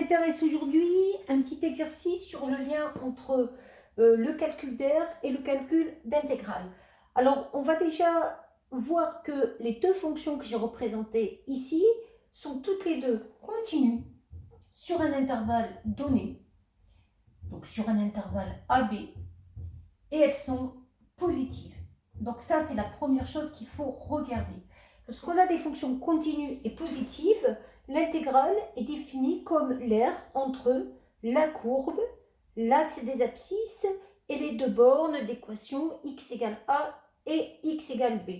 s'intéresse aujourd'hui à un petit exercice sur le lien entre le calcul d'air et le calcul d'intégrale. Alors, on va déjà voir que les deux fonctions que j'ai représentées ici sont toutes les deux continues sur un intervalle donné, donc sur un intervalle AB, et elles sont positives. Donc ça, c'est la première chose qu'il faut regarder. Lorsqu'on a des fonctions continues et positives, l'intégrale est définie comme l'aire entre la courbe, l'axe des abscisses et les deux bornes d'équation x égale a et x égale b.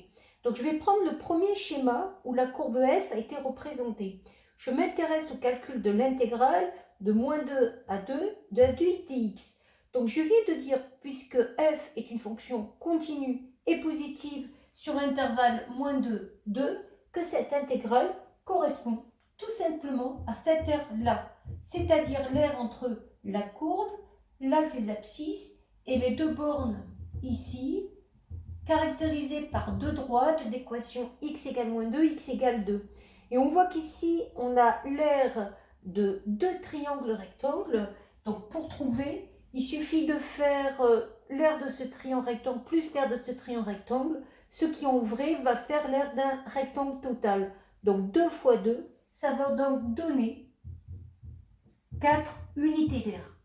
Donc je vais prendre le premier schéma où la courbe f a été représentée. Je m'intéresse au calcul de l'intégrale de moins 2 à 2 de f de 8 dx. Donc je viens de dire, puisque f est une fonction continue et positive sur l'intervalle moins 2, 2, que cette intégrale correspond tout simplement à cette aire-là, c'est-à-dire l'aire entre la courbe, l'axe des abscisses et les deux bornes ici, caractérisées par deux droites d'équation x égale moins 2, x égale 2. Et on voit qu'ici, on a l'aire de deux triangles rectangles. Donc pour trouver, il suffit de faire l'aire de ce triangle rectangle plus l'aire de ce triangle rectangle, ce qui en vrai va faire l'aire d'un rectangle total. Donc 2 fois 2, ça va donc donner 4 unités d'air.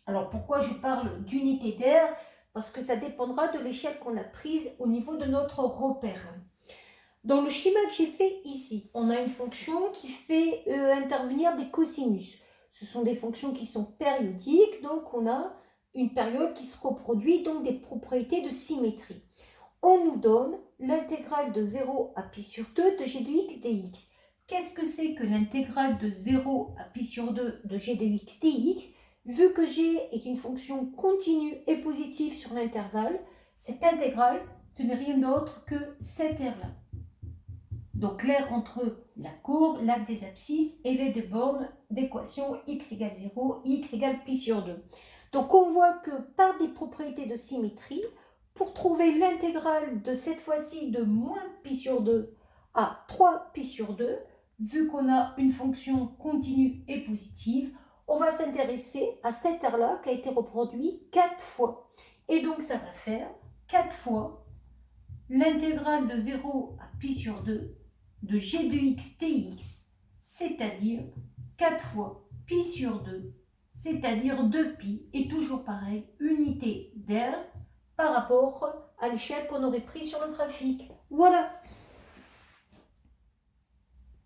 Alors pourquoi je parle d'unité d'air? Parce que ça dépendra de l'échelle qu'on a prise au niveau de notre repère. Dans le schéma que j'ai fait ici, on a une fonction qui fait intervenir des cosinus. Ce sont des fonctions qui sont périodiques, donc on a une période qui se reproduit, donc des propriétés de symétrie. On nous donne l'intégrale de 0 à pi sur 2 de g de x dx. Qu'est-ce que c'est que l'intégrale de 0 à pi sur 2 de g de x dx? Vu que g est une fonction continue et positive sur l'intervalle, cette intégrale, ce n'est rien d'autre que cette aire-là. Donc l'aire entre la courbe, l'axe des abscisses et les deux bornes d'équation x égale 0, x égale pi sur 2. Donc on voit que par des propriétés de symétrie, pour trouver l'intégrale de cette fois-ci de moins pi sur 2 à 3 pi sur 2, vu qu'on a une fonction continue et positive, on va s'intéresser à cette aire-là qui a été reproduite 4 fois. Et donc ça va faire 4 fois l'intégrale de 0 à pi sur 2 de g de x dx, c'est-à-dire 4 fois pi sur 2, c'est-à-dire 2pi, et toujours pareil, unité d'air par rapport à l'échelle qu'on aurait prise sur le graphique. Voilà.